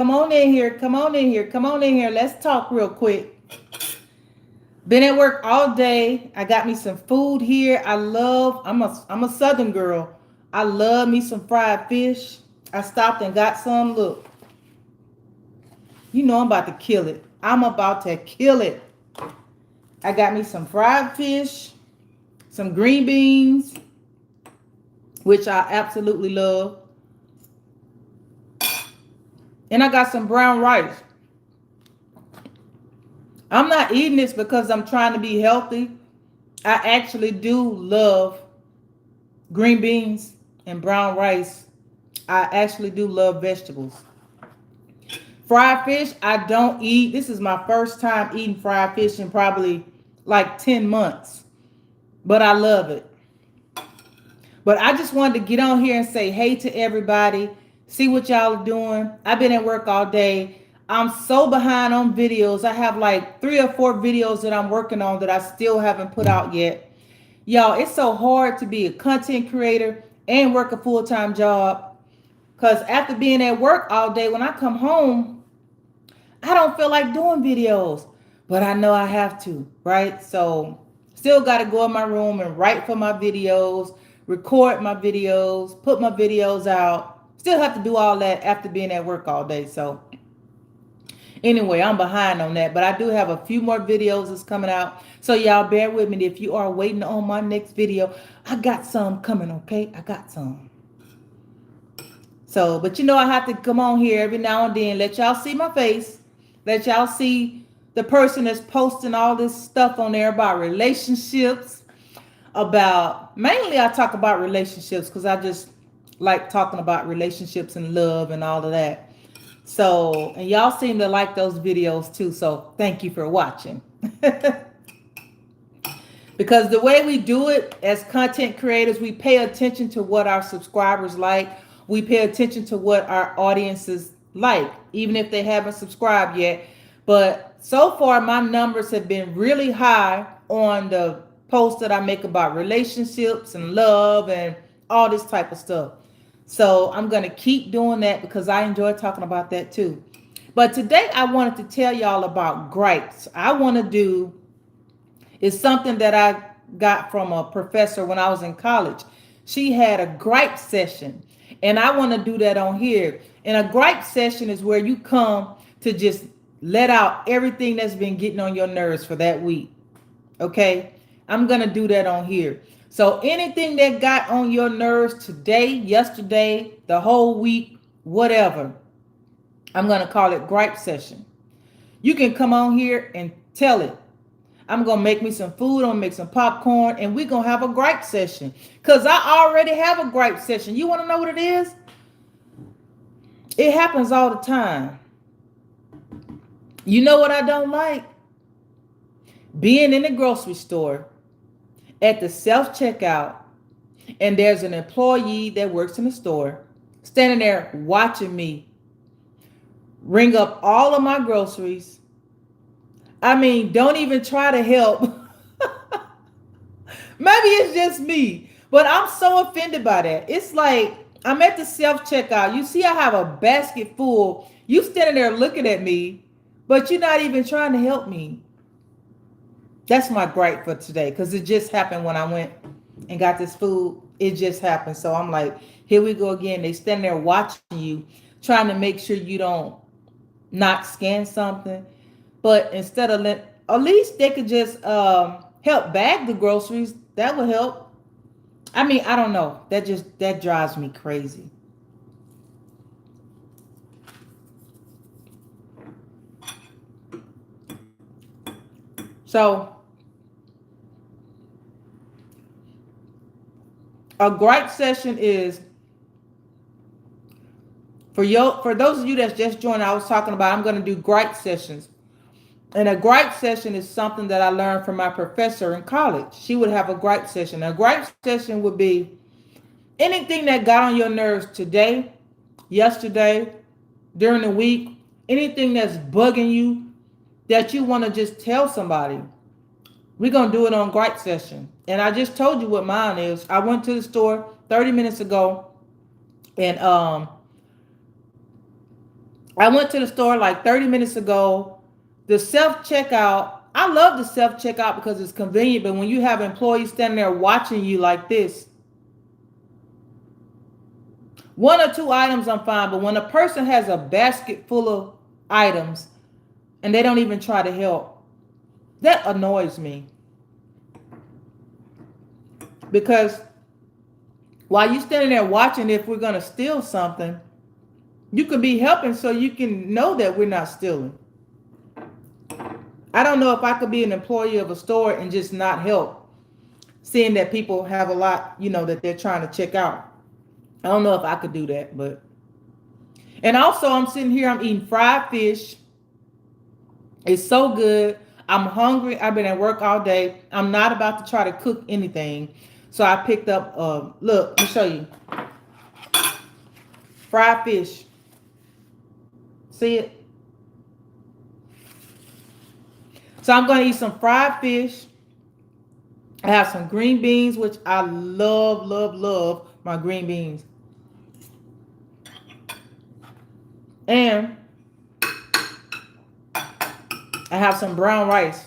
Come on in here. Come on in here. Come on in here. Let's talk real quick. Been at work all day. I got me some food here. I'm a southern girl. I love me some fried fish. I stopped and got some. Look, you know I'm about to kill it. I'm about to kill it. I got me some fried fish, some green beans, which I absolutely love. And I got some brown rice. I'm not eating this because I'm trying to be healthy. I actually do love green beans and brown rice. I actually do love vegetables. Fried fish, I don't eat. This is my first time eating fried fish in probably like 10 months. But I love it. But I just wanted to get on here and say hey to everybody. See what y'all are doing. I've been at work all day. I'm so behind on videos. I have like 3 or 4 videos that I'm working on that I still haven't put out yet. Y'all, it's so hard to be a content creator and work a full-time job. Because after being at work all day, when I come home, I don't feel like doing videos. But I know I have to, right? So still got to go in my room and write for my videos, record my videos, put my videos out. Still have to do all that after being at work all day. So anyway, I'm behind on that, but I do have a few more videos that's coming out. So y'all bear with me. If you are waiting on my next video, I got some coming, okay? I got some. So, but you know, I have to come on here every now and then, let y'all see my face, let y'all see the person that's posting all this stuff on there about relationships, about, mainly I talk about relationships because I just like talking about relationships and love and all of that. So, and y'all seem to like those videos too. So thank you for watching. Because the way we do it as content creators, we pay attention to what our subscribers like. We pay attention to what our audiences like, even if they haven't subscribed yet. But so far, my numbers have been really high on the posts that I make about relationships and love and all this type of stuff. So I'm going to keep doing that because I enjoy talking about that too. But today I wanted to tell y'all about gripes. I want to do is something that I got from a professor when I was in college. She had a gripe session, and I want to do that on here. And a gripe session is where you come to just let out everything that's been getting on your nerves for that week. Okay? I'm going to do that on here. So anything that got on your nerves today, yesterday, the whole week, whatever, I'm going to call it gripe session. You can come on here and tell it. I'm going to make me some food. I'm going to make some popcorn, and we're going to have a gripe session. Because I already have a gripe session. You want to know what it is? It happens all the time. You know what I don't like? Being in the grocery store at the self-checkout, and there's an employee that works in the store standing there watching me ring up all of my groceries. I mean, don't even try to help. Maybe it's just me, but I'm so offended by that. It's like I'm at the self-checkout. You see I have a basket full. You standing there looking at me, but you're not even trying to help me. That's my gripe for today because it just happened when I went and got this food. It just happened. So I'm like, here we go again. They stand there watching you, trying to make sure you don't not scan something. But instead of at least they could just help bag the groceries. That would help. I mean, I don't know. That drives me crazy. So a gripe session is for those of you that's just joined. I was talking about I'm going to do gripe sessions. And a gripe session is something that I learned from my professor in college. She would have a gripe session. A gripe session would be anything that got on your nerves today, yesterday, during the week, anything that's bugging you that you want to just tell somebody. We're going to do it on gripe session. And I just told you what mine is. I went to the store 30 minutes ago and I went to the store like 30 minutes ago. The self-checkout, I love the self-checkout because it's convenient, but when you have employees standing there watching you like this, one or two items I'm fine, but when a person has a basket full of items and they don't even try to help, that annoys me. Because while you're standing there watching if we're going to steal something, you could be helping so you can know that we're not stealing. I don't know if I could be an employee of a store and just not help, seeing that people have a lot, that they're trying to check out. I don't know if I could do that, but. And also, I'm sitting here, I'm eating fried fish. It's so good. I'm hungry. I've been at work all day. I'm not about to try to cook anything. So I picked up, look, let me show you. Fried fish. See it? So I'm going to eat some fried fish. I have some green beans, which I love, love, love my green beans. And I have some brown rice.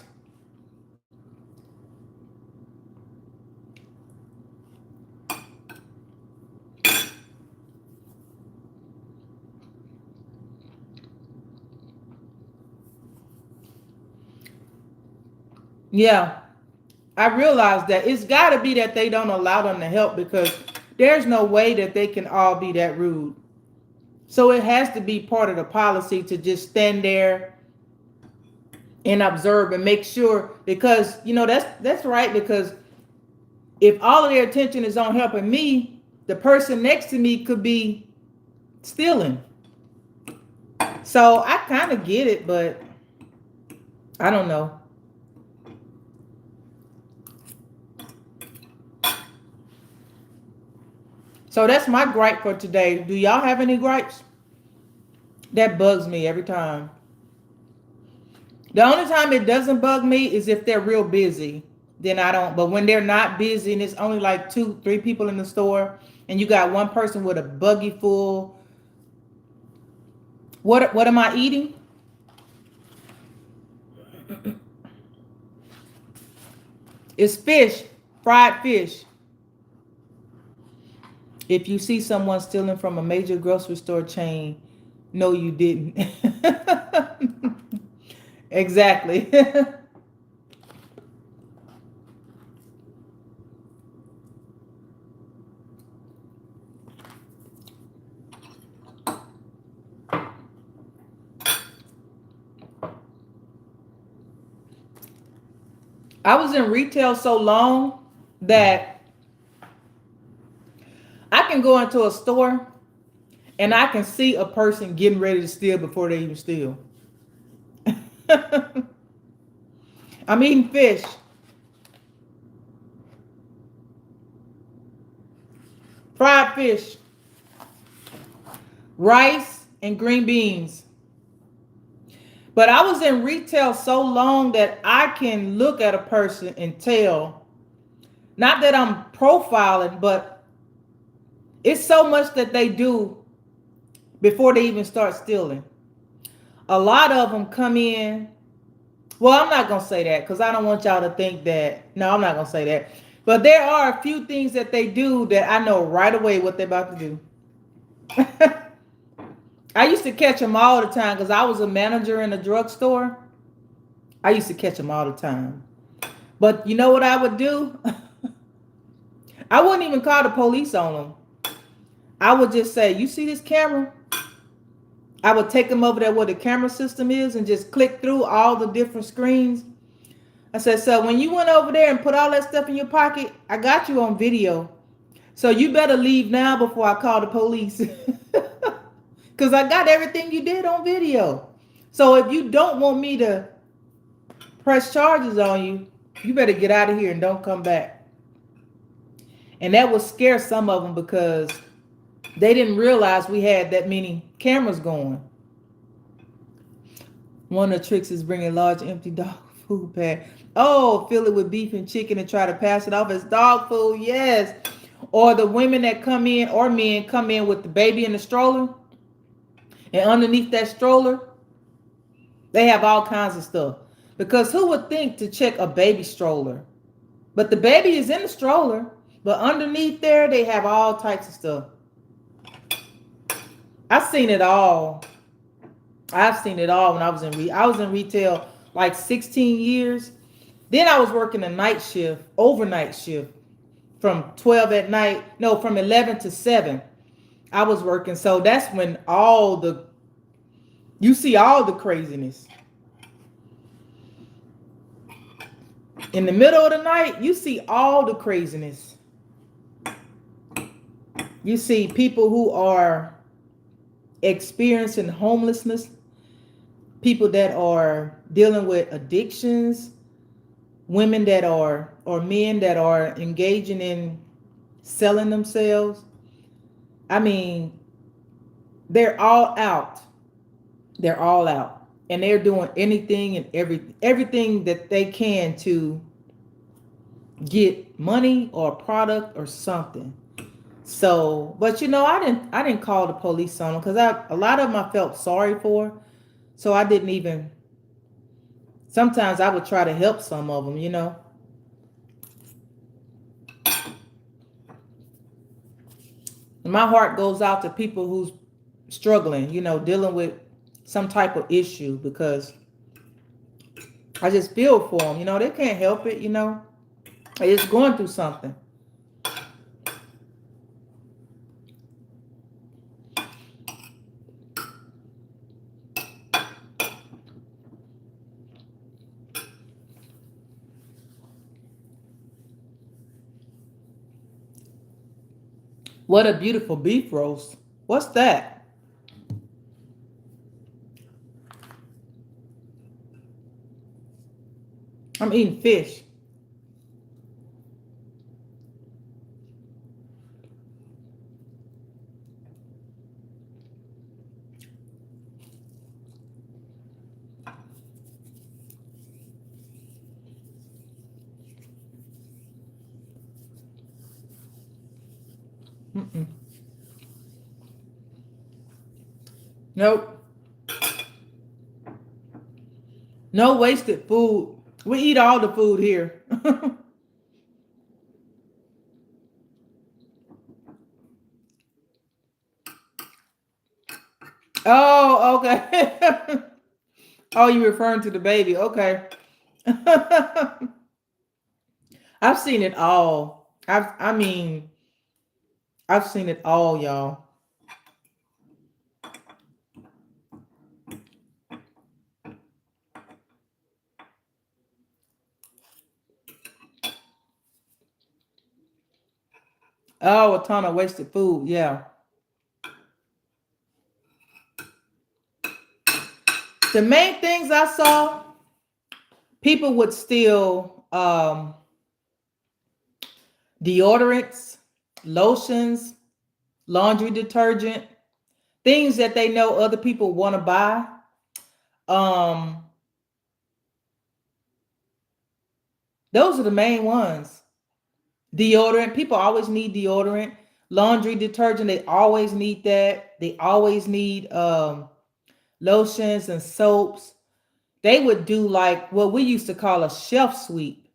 Yeah, I realized that it's got to be that they don't allow them to help, because there's no way that they can all be that rude. So it has to be part of the policy to just stand there and observe and make sure, because that's right, because if all of their attention is on helping me, the person next to me could be stealing. So I kind of get it, but I don't know. So that's my gripe for today. Do y'all have any gripes? That bugs me every time. The only time it doesn't bug me is if they're real busy. Then I don't. But when they're not busy and it's only like 2-3 people in the store and you got one person with a buggy full. What am I eating? It's fish, fried fish. If you see someone stealing from a major grocery store chain, no, you didn't. Exactly. I was in retail so long that I can go into a store and I can see a person getting ready to steal before they even steal. I'm eating fish. Fried fish. Rice and green beans. But I was in retail so long that I can look at a person and tell, not that I'm profiling, but it's so much that they do before they even start stealing. A lot of them come in. Well, I'm not going to say that because I don't want y'all to think that. No, I'm not going to say that. But there are a few things that they do that I know right away what they're about to do. I used to catch them all the time because I was a manager in a drugstore. I used to catch them all the time. But you know what I would do? I wouldn't even call the police on them. I would just say, you see this camera? I would take them over there where the camera system is and just click through all the different screens. I said, so when you went over there and put all that stuff in your pocket, I got you on video. So you better leave now before I call the police. Because I got everything you did on video. So if you don't want me to press charges on you, you better get out of here and don't come back. And that would scare some of them because they didn't realize we had that many cameras going. One of the tricks is bringing a large empty dog food bag. Oh, fill it with beef and chicken and try to pass it off as dog food. Yes. Or the women that come in or men come in with the baby in the stroller. And underneath that stroller, they have all kinds of stuff. Because who would think to check a baby stroller? But the baby is in the stroller, but underneath there, they have all types of stuff. I've seen it all. I've seen it all when I was in retail like 16 years. Then I was working a night shift, overnight shift from 12 at night, no, from 11 to 7. I was working. So that's when you see all the craziness. In the middle of the night, you see all the craziness. You see people who are experiencing homelessness, people that are dealing with addictions, women that are, or men that are engaging in selling themselves. I mean, they're all out. They're all out. And they're doing anything and everything that they can to get money or product or something. So, but I didn't call the police on them because a lot of them I felt sorry for. So I didn't even, sometimes I would try to help some of them, And my heart goes out to people who's struggling, dealing with some type of issue, because I just feel for them. They can't help it, They're just going through something. What a beautiful beef roast. What's that? I'm eating fish. Mm-mm. Nope. No wasted food. We eat all the food here. Oh, okay. Oh, you're referring to the baby. Okay. I've seen it all. I've seen it all, y'all. Oh, a ton of wasted food. Yeah. The main things I saw, people would steal deodorants, lotions, laundry detergent, things that they know other people want to buy. Um, those are the main ones. Deodorant, people always need deodorant. Laundry detergent, they always need that. They always need lotions and soaps. They would do like what we used to call a shelf sweep.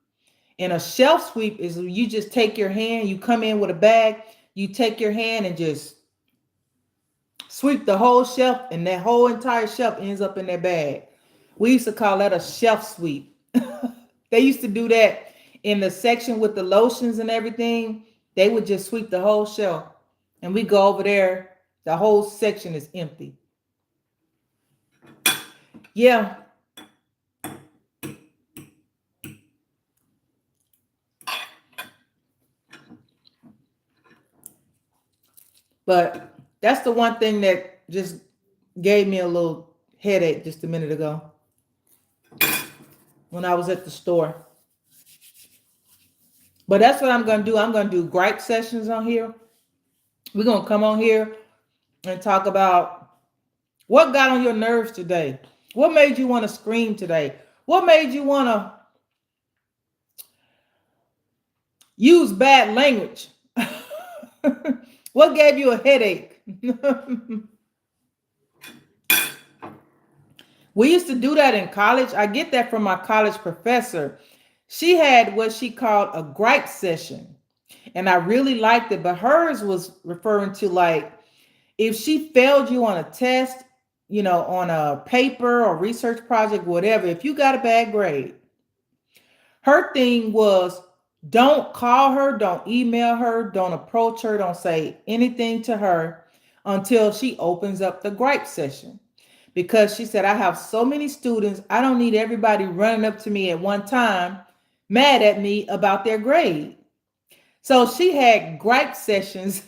And a shelf sweep is you just take your hand, you come in with a bag, you take your hand and just sweep the whole shelf, and that whole entire shelf ends up in their bag. We used to call that a shelf sweep. They used to do that in the section with the lotions and everything. They would just sweep the whole shelf, and we go over there. The whole section is empty. Yeah. But that's the one thing that just gave me a little headache just a minute ago when I was at the store. But that's what I'm going to do. I'm going to do gripe sessions on here. We're going to come on here and talk about what got on your nerves today. What made you want to scream today? What made you want to use bad language? What gave you a headache? We used to do that in college. I get that from my college professor. She had what she called a gripe session. And I really liked it, but hers was referring to like if she failed you on a test, on a paper or research project, whatever, if you got a bad grade, her thing was don't call her, don't email her, don't approach her, don't say anything to her until she opens up the gripe session. Because she said, I have so many students, I don't need everybody running up to me at one time, mad at me about their grade. So she had gripe sessions.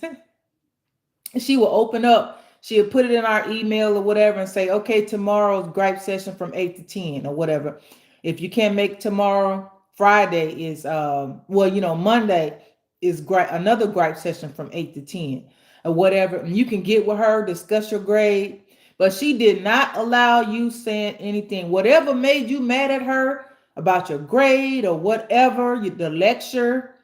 She will open up, she'll put it in our email or whatever and say, okay, tomorrow's gripe session from 8 to 10 or whatever. If you can't make tomorrow, Friday is Monday is another gripe session from 8 to 10 or whatever. And you can get with her, discuss your grade, but she did not allow you saying anything. Whatever made you mad at her about your grade or whatever, the lecture,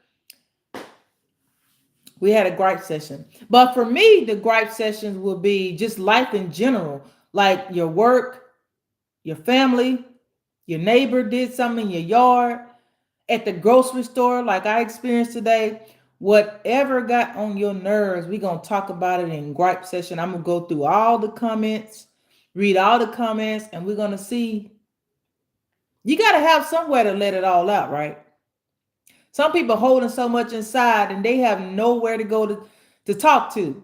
we had a gripe session. But for me, the gripe sessions will be just life in general, like your work, your family, your neighbor did something in your yard, at the grocery store, like I experienced today. Whatever got on your nerves, we're going to talk about it in gripe session. I'm going to go through all the comments, read all the comments, and we're going to see. You got to have somewhere to let it all out, right? Some people holding so much inside and they have nowhere to go to talk to.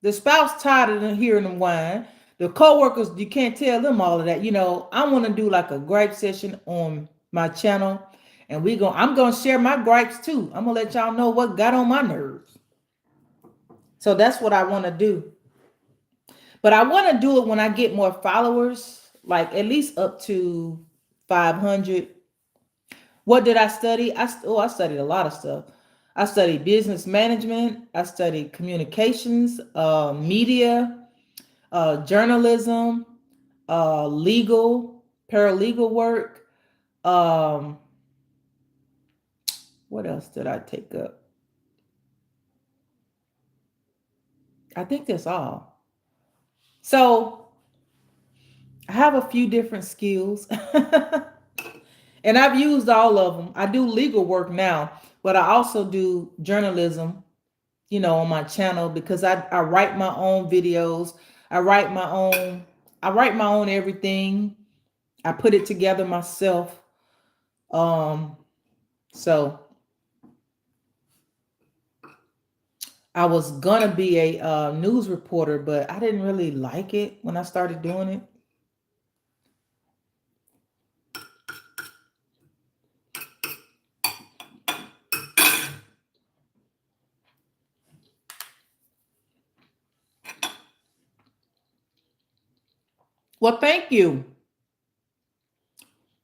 The spouse tired of hearing them whine. The co-workers, you can't tell them all of that. I want to do like a gripe session on my channel. And I'm gonna share my gripes too. I'm gonna let y'all know what got on my nerves. So that's what I want to do. But I want to do it when I get more followers, like at least up to 500. What did I study? I studied a lot of stuff. I studied business management. I studied communications, media, journalism, legal, paralegal work. What else did I take up? I think that's all. So I have a few different skills. And I've used all of them. I do legal work now, but I also do journalism, on my channel because I write my own videos. I write my own everything. I put it together myself. So I was gonna be a news reporter, but I didn't really like it when I started doing it. Well, thank you.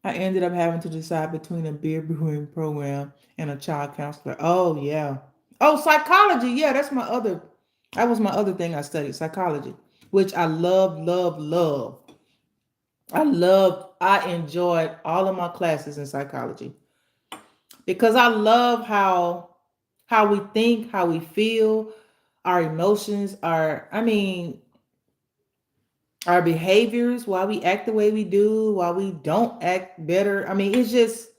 I ended up having to decide between a beer brewing program and a child counselor. Oh, yeah. Oh, psychology. Yeah, that was my other thing I studied, psychology, which I love, love, love. I enjoyed all of my classes in psychology because I love how we think, how we feel, our emotions, our behaviors, why we act the way we do, why we don't act better. It's just,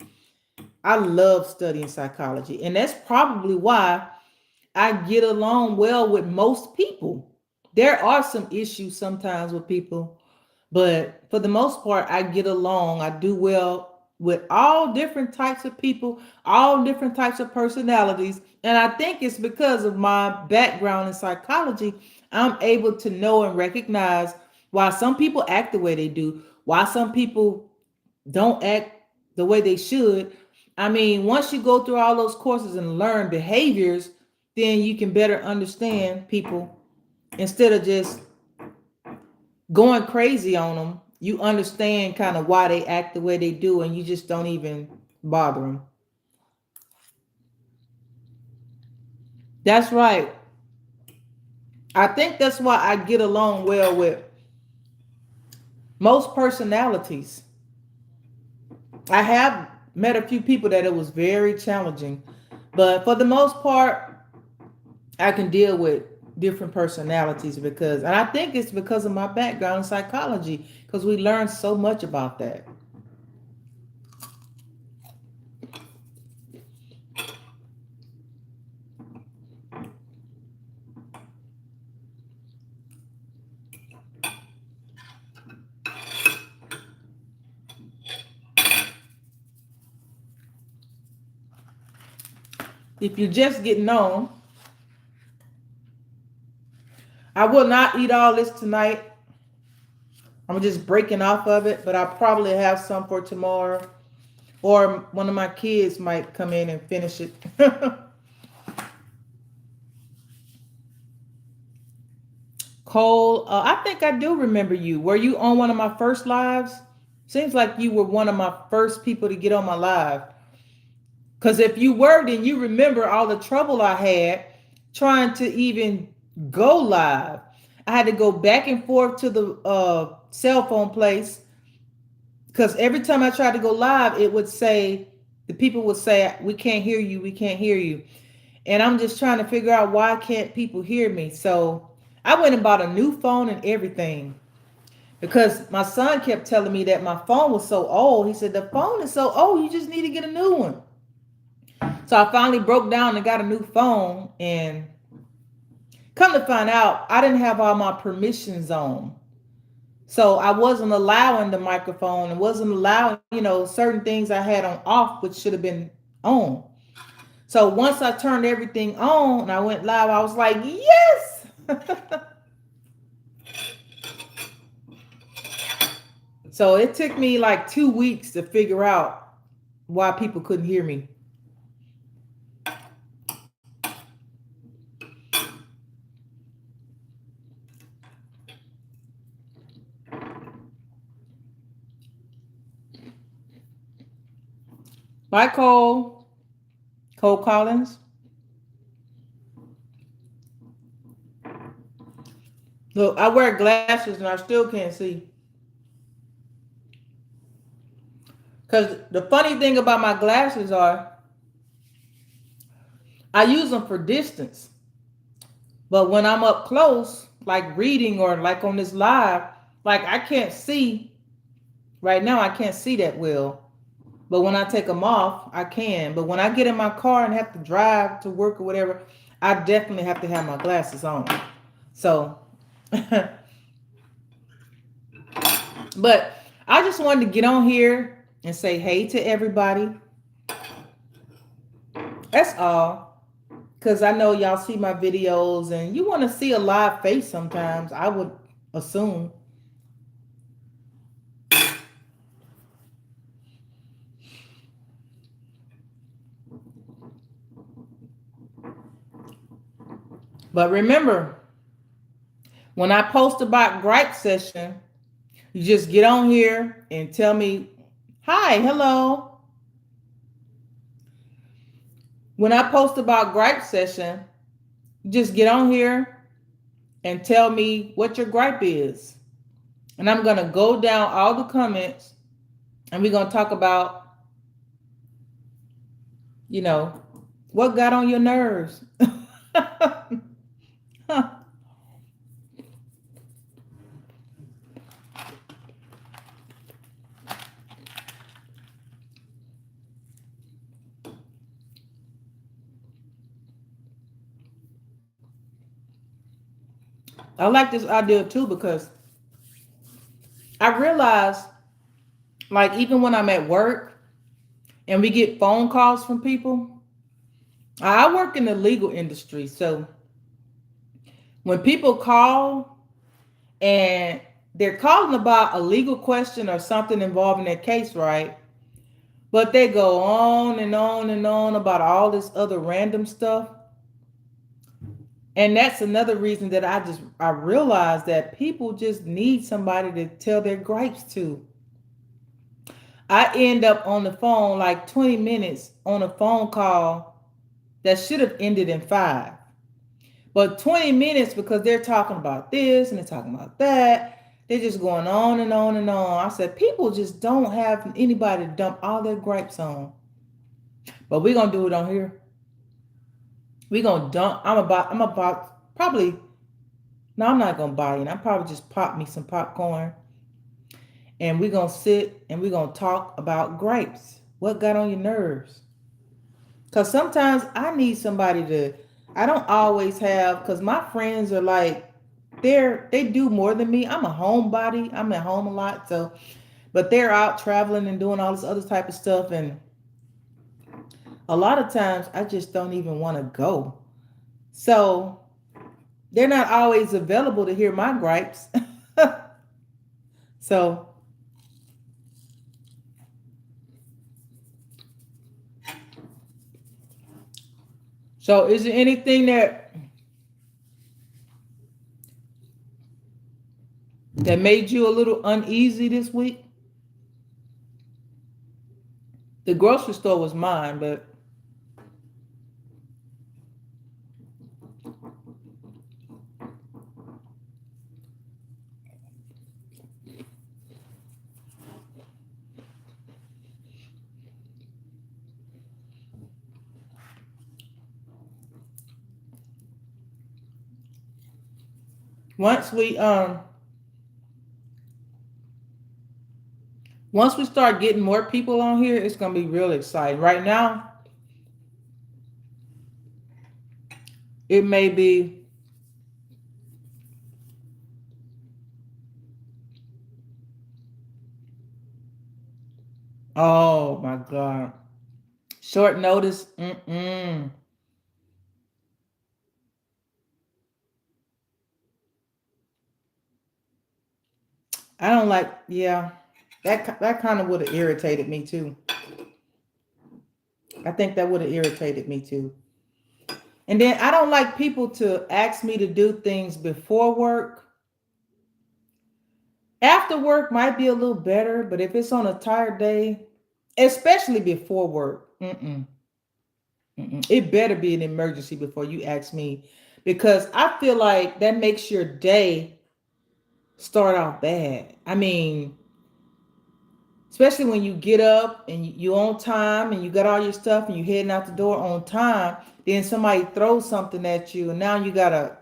I love studying psychology. And that's probably why I get along well with most people. There are some issues sometimes with people, but for the most part, I get along. I do well with all different types of people, all different types of personalities. And I think it's because of my background in psychology, I'm able to know and recognize why some people act the way they do, why some people don't act the way they should. Once you go through all those courses and learn behaviors, then you can better understand people instead of just going crazy on them. You understand kind of why they act the way they do, and you just don't even bother them. That's right. I think that's why I get along well with most personalities. I have met a few people that it was very challenging, but for the most part, I can deal with different personalities because, and I think it's because of my background in psychology, because we learn so much about that. If you're just getting on, I will not eat all this tonight. I'm just breaking off of it, but I'll probably have some for tomorrow. Or one of my kids might come in and finish it. Cole, I think I do remember you. Were you on one of my first lives? Seems like you were one of my first people to get on my live. Because if you were, then you remember all the trouble I had trying to even go live. I had to go back and forth to the cell phone place because every time I tried to go live, it would say, the people would say, we can't hear you, we can't hear you. And I'm just trying to figure out why can't people hear me. So I went and bought a new phone and everything because my son kept telling me that my phone was so old. He said, the phone is so old, you just need to get a new one. So I finally broke down and got a new phone, and come to find out, I didn't have all my permissions on. So I wasn't allowing the microphone and wasn't allowing, certain things I had on off, which should have been on. So once I turned everything on and I went live, I was like, yes. So it took me like 2 weeks to figure out why people couldn't hear me. Bye, Cole. Cole Collins. Look, I wear glasses and I still can't see. Because the funny thing about my glasses are, I use them for distance. But when I'm up close, like reading or like on this live, like I can't see. Right now, I can't see that well. But when I take them off, I can. But when I get in my car and have to drive to work or whatever, I definitely have to have my glasses on. So, but I just wanted to get on here and say hey to everybody. That's all. Because I know y'all see my videos and you want to see a live face sometimes, I would assume. But remember, when I post about Gripe Session, you just get on here and tell me, hi, hello. When I post about Gripe Session, just get on here and tell me what your gripe is. And I'm going to go down all the comments and we're going to talk about, what got on your nerves. Huh. I like this idea too because I realize, like, even when I'm at work and we get phone calls from people, I work in the legal industry. So when people call and they're calling about a legal question or something involving their case, right? But they go on and on and on about all this other random stuff. And that's another reason that I realize that people just need somebody to tell their gripes to. I end up on the phone like 20 minutes on a phone call that should have ended in 5. But 20 minutes because they're talking about this and they're talking about that. They're just going on and on and on. I said, people just don't have anybody to dump all their gripes on. But we're going to do it on here. We're going to dump. I'm about probably No, I'm not gonna buy it. I'll probably just pop me some popcorn and we're gonna sit and we're gonna talk about gripes. What got on your nerves? Cause sometimes I need somebody to, I don't always have, cause my friends are like, they do more than me. I'm a homebody. I'm at home a lot. So, but they're out traveling and doing all this other type of stuff. And a lot of times I just don't even want to go. So they're not always available to hear my gripes. So, so is there anything that made you a little uneasy this week? The grocery store was mine, but once we um once we start getting more people on here, it's gonna be real exciting. Right now, it may be, oh my God, short notice. I don't like, yeah, that kind of would have irritated me too. I think that would have irritated me too. And then I don't like people to ask me to do things before work. After work might be a little better, but if it's on a tired day, especially before work, it better be an emergency before you ask me, because I feel like that makes your day start off bad. I mean, especially when you get up and you on time and you got all your stuff and you heading out the door on time, then somebody throws something at you and now you gotta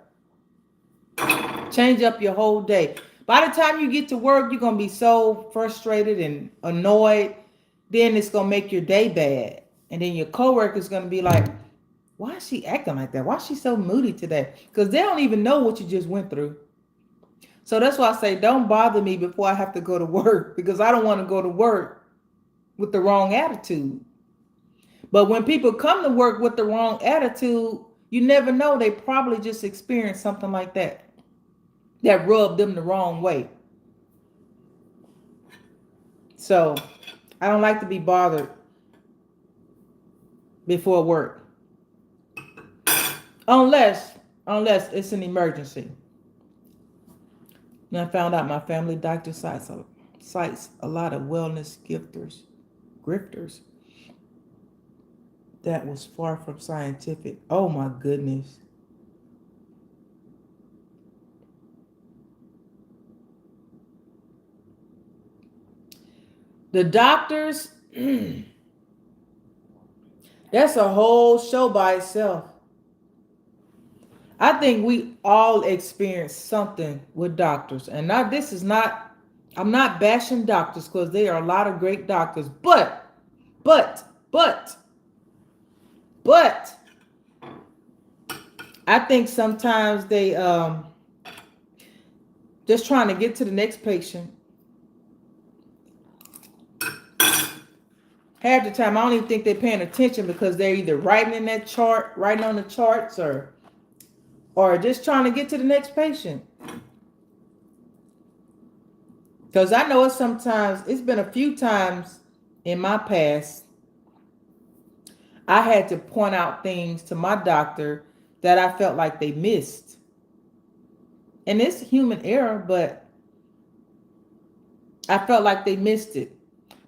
change up your whole day. By the time you get to work, you're gonna be so frustrated and annoyed. Then it's gonna make your day bad. And then your coworker's gonna be like, why is she acting like that? Why is she so moody today? Because they don't even know what you just went through. So that's why I say don't bother me before I have to go to work, because I don't want to go to work with the wrong attitude. But when people come to work with the wrong attitude, you never know. They probably just experienced something like that rubbed them the wrong way. So I don't like to be bothered before work. Unless it's an emergency. And I found out my family doctor cites a lot of wellness grifters. That was far from scientific. Oh my goodness. The doctors, that's a whole show by itself. I think we all experience something with doctors. And now I'm not bashing doctors, because there are a lot of great doctors. But, I think sometimes they just trying to get to the next patient. Half the time, I don't even think they're paying attention, because they're either writing on the charts, or just trying to get to the next patient. Because I know it's been a few times in my past, I had to point out things to my doctor that I felt like they missed. And it's human error, but I felt like they missed it.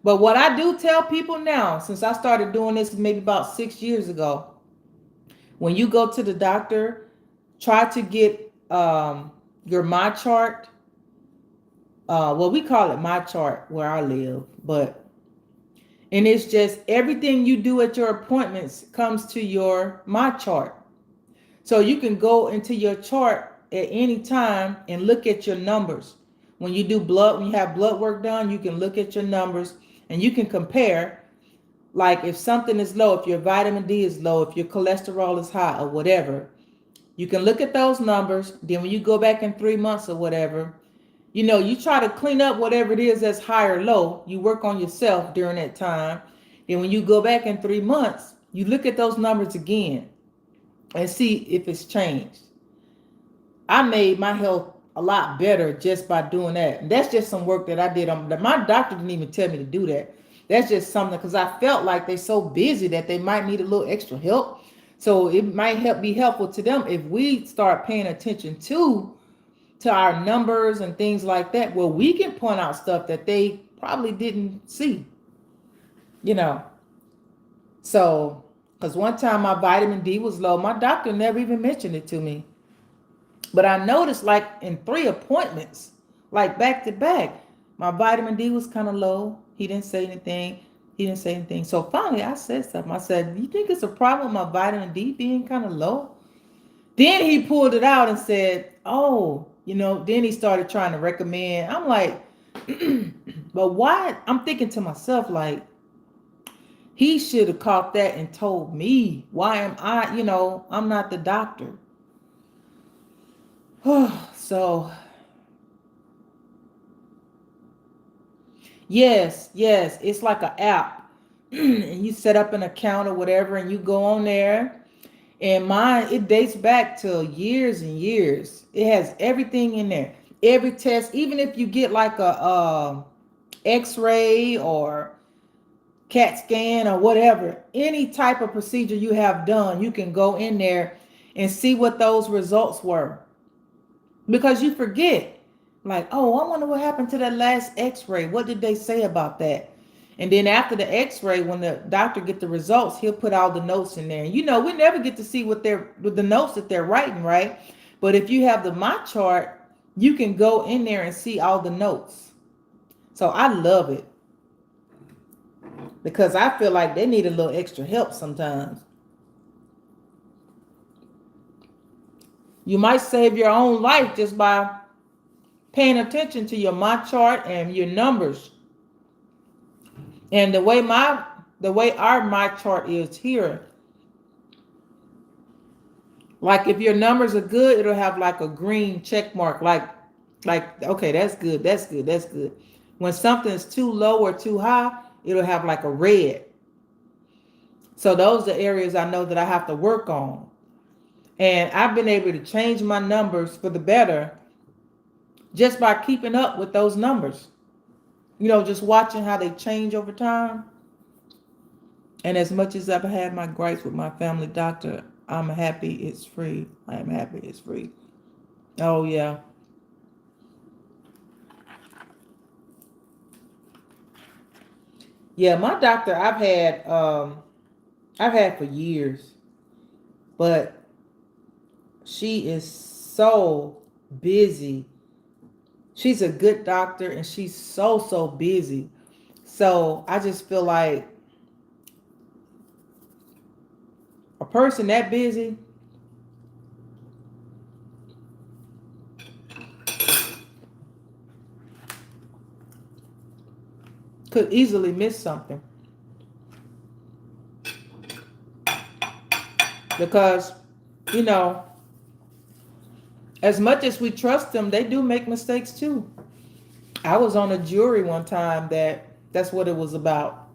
But what I do tell people now, since I started doing this maybe about 6 years ago, when you go to the doctor, try to get your my chart. Well, we call it my chart where I live, and it's just everything you do at your appointments comes to your my chart. So you can go into your chart at any time and look at your numbers. When you do blood, when you have blood work done, you can look at your numbers and you can compare. Like if something is low, if your vitamin D is low, if your cholesterol is high or whatever, you can look at those numbers. Then when you go back in 3 months or whatever, you try to clean up whatever it is that's high or low. You work on yourself during that time. Then when you go back in 3 months, you look at those numbers again and see if it's changed. I made my health a lot better just by doing that. And that's just some work that I did on that. My doctor didn't even tell me to do that. That's just something because I felt like they're so busy that they might need a little extra help. So it might be helpful to them if we start paying attention to our numbers and things like that, where we can point out stuff that they probably didn't see. So because one time my vitamin D was low, my doctor never even mentioned it to me. But I noticed like in 3 appointments, like back to back, my vitamin D was kind of low. He didn't say anything. So finally I said something. I said, "You think it's a problem with my vitamin D being kind of low?" Then he pulled it out and said, "Oh, then he started trying to recommend." I'm like, but why? I'm thinking to myself, like, he should have caught that and told me. Why am I, I'm not the doctor. So, yes, it's like an app. And you set up an account or whatever, and you go on there. And mine, it dates back to years and years. It has everything in there. Every test, even if you get like a X-ray or CAT scan or whatever, any type of procedure you have done, you can go in there and see what those results were. Because you forget, like, oh, I wonder what happened to that last X-ray. What did they say about that? And then after the X-ray, when the doctor get the results, he'll put all the notes in there. And we never get to see what with the notes that they're writing, right? But if you have the My Chart, you can go in there and see all the notes. So I love it because I feel like they need a little extra help sometimes. You might save your own life just by paying attention to your My Chart and your numbers. And the way our My Chart is here, like if your numbers are good, it'll have like a green check mark, like okay, that's good. When something's too low or too high, it'll have like a red. So those are areas I know that I have to work on. And I've been able to change my numbers for the better just by keeping up with those numbers. Just watching how they change over time. And as much as I've had my gripes with my family doctor, I'm happy it's free. I am happy it's free. Oh, yeah. Yeah, my doctor I've had for years. But she is so busy. She's a good doctor and she's so busy. So I just feel like a person that busy could easily miss something. Because, as much as we trust them, they do make mistakes too. I was on a jury one time that's what it was about.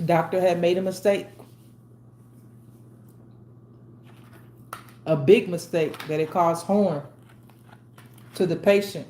Doctor had made a mistake. A big mistake that it caused harm to the patient.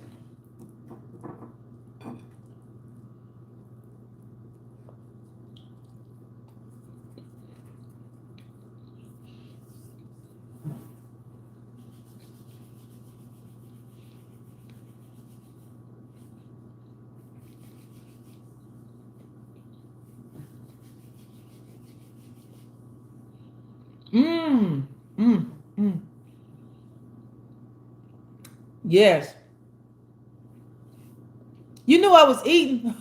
Mm, mm, mm. Yes. You knew I was eating.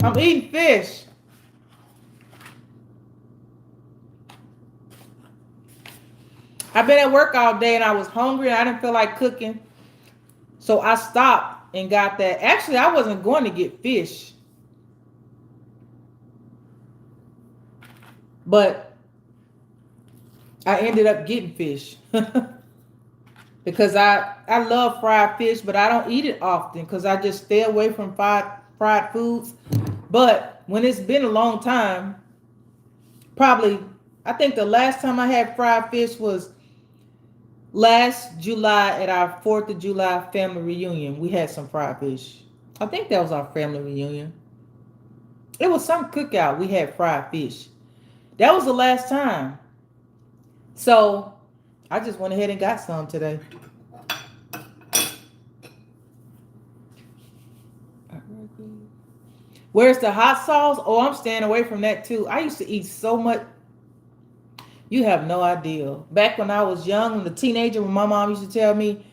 I'm eating fish. I've been at work all day and I was hungry and I didn't feel like cooking. So I stopped and got that. Actually, I wasn't going to get fish, but I ended up getting fish because I love fried fish, but I don't eat it often because I just stay away from fried foods. But when it's been a long time, probably I think the last time I had fried fish was last July at our 4th of July family reunion. We had some fried fish. I think that was our family reunion. It was some cookout. We had fried fish. That was the last time. So I just went ahead and got some today. Where's the hot sauce? Oh, I'm staying away from that too. I used to eat so much. You have no idea. Back when I was young, when a teenager, when my mom used to tell me,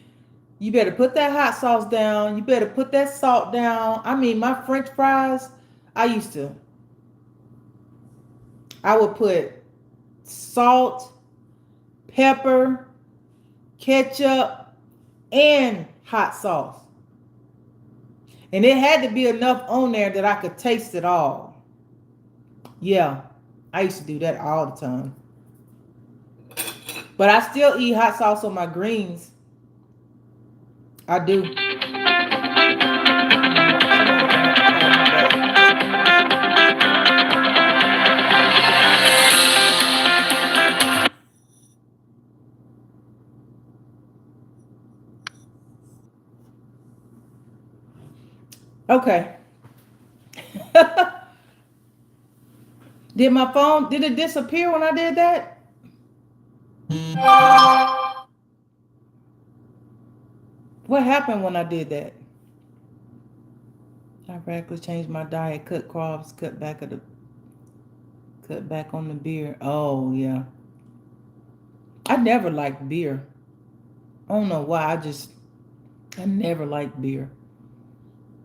you better put that hot sauce down. You better put that salt down. I mean, my French fries, I would put salt, pepper, ketchup, and hot sauce. And it had to be enough on there that I could taste it all. Yeah, I used to do that all the time. But I still eat hot sauce on my greens. I do. Okay. Did it disappear when I did that? What happened when I did that? I radically changed my diet, cut carbs, cut back on the beer. Oh yeah. I never liked beer. I don't know why. I never liked beer.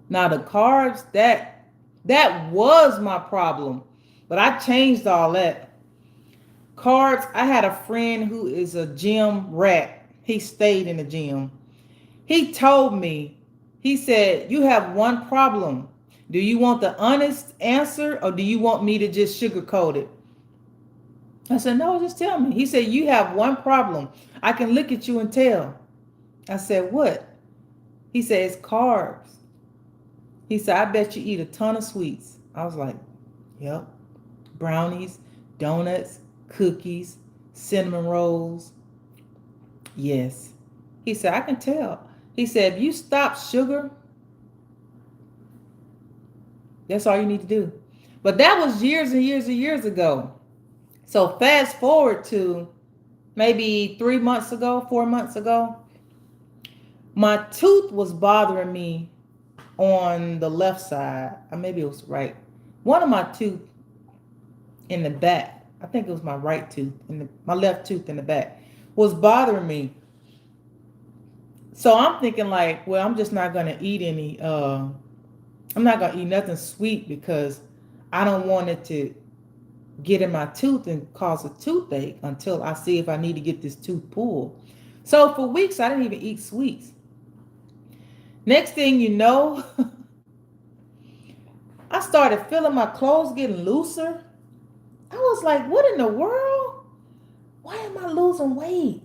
Now the carbs, that was my problem. But I changed all that. Carbs, I had a friend who is a gym rat. He stayed in the gym. He told me, he said, you have one problem. Do you want the honest answer or do you want me to just sugarcoat it? I said, no, just tell me. He said, you have one problem. I can look at you and tell. I said, what? He said, it's carbs. He said, I bet you eat a ton of sweets. I was like, yep. Brownies, donuts, cookies, cinnamon rolls. Yes. He said, I can tell. He said, if you stop sugar, that's all you need to do. But that was years and years and years ago. So fast forward to maybe 3 months ago, 4 months ago, my tooth was bothering me on the left side. Or maybe it was right. One of my tooth in the back, I think it was my right tooth, my left tooth in the back, was bothering me. So I'm thinking like, well, I'm just not going to eat I'm not going to eat nothing sweet because I don't want it to get in my tooth and cause a toothache until I see if I need to get this tooth pulled. So for weeks, I didn't even eat sweets. Next thing you know, I started feeling my clothes getting looser. I was like, what in the world? Why am I losing weight?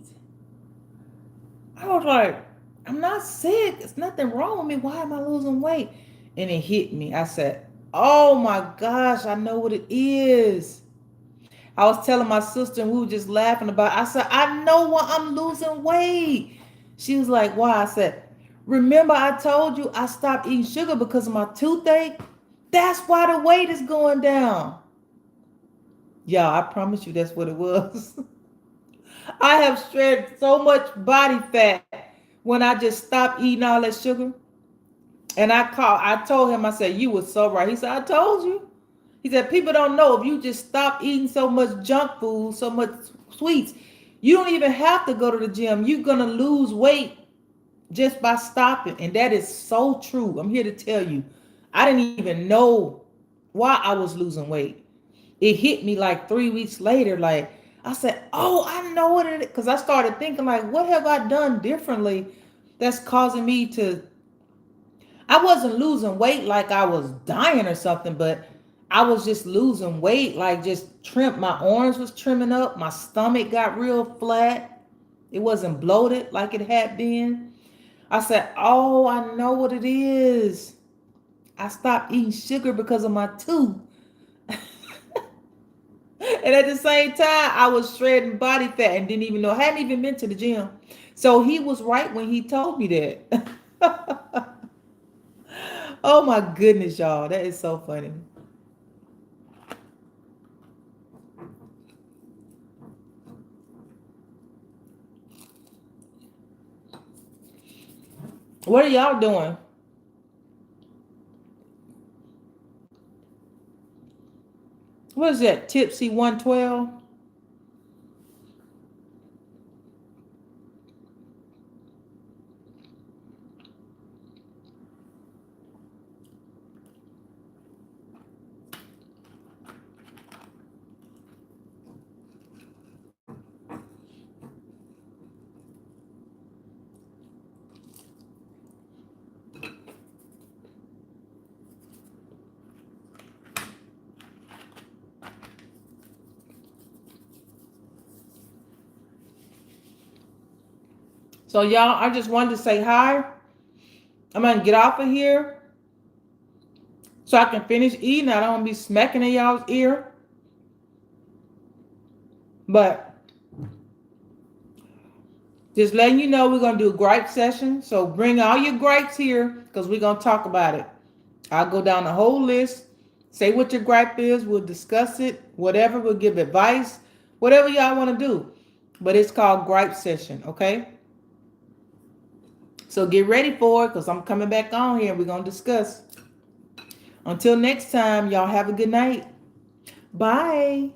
I was like, I'm not sick. There's nothing wrong with me. Why am I losing weight? And it hit me. I said, oh my gosh, I know what it is. I was telling my sister and we were just laughing about it. I said, I know why I'm losing weight. She was like, why? I said, remember I told you I stopped eating sugar because of my toothache? That's why the weight is going down. Yeah, I promise you that's what it was. I have shredded so much body fat when I just stopped eating all that sugar. And I told him, I said, you were so right. He said, I told you. He said, people don't know if you just stop eating so much junk food, so much sweets, you don't even have to go to the gym. You're going to lose weight just by stopping. And that is so true. I'm here to tell you. I didn't even know why I was losing weight. It hit me like 3 weeks later, like, I said, oh, I know what it is. Because I started thinking, like, what have I done differently that's causing me to. I wasn't losing weight like I was dying or something, but I was just losing weight, like just my arms was trimming up, my stomach got real flat. It wasn't bloated like it had been. I said, oh, I know what it is. I stopped eating sugar because of my tooth. And at the same time, I was shredding body fat and didn't even know, hadn't even been to the gym. So he was right when he told me that. Oh my goodness, y'all. That is so funny. What are y'all doing? What is that? Tipsy 112? So y'all, I just wanted to say hi. I'm gonna get off of here so I can finish eating. I don't want to be smacking in y'all's ear. But just letting you know we're gonna do a gripe session. So bring all your gripes here because we're gonna talk about it. I'll go down the whole list, say what your gripe is, we'll discuss it, whatever, we'll give advice, whatever y'all want to do. But it's called Gripe Session, okay? So get ready for it because I'm coming back on here and we're going to discuss. Until next time, y'all have a good night. Bye.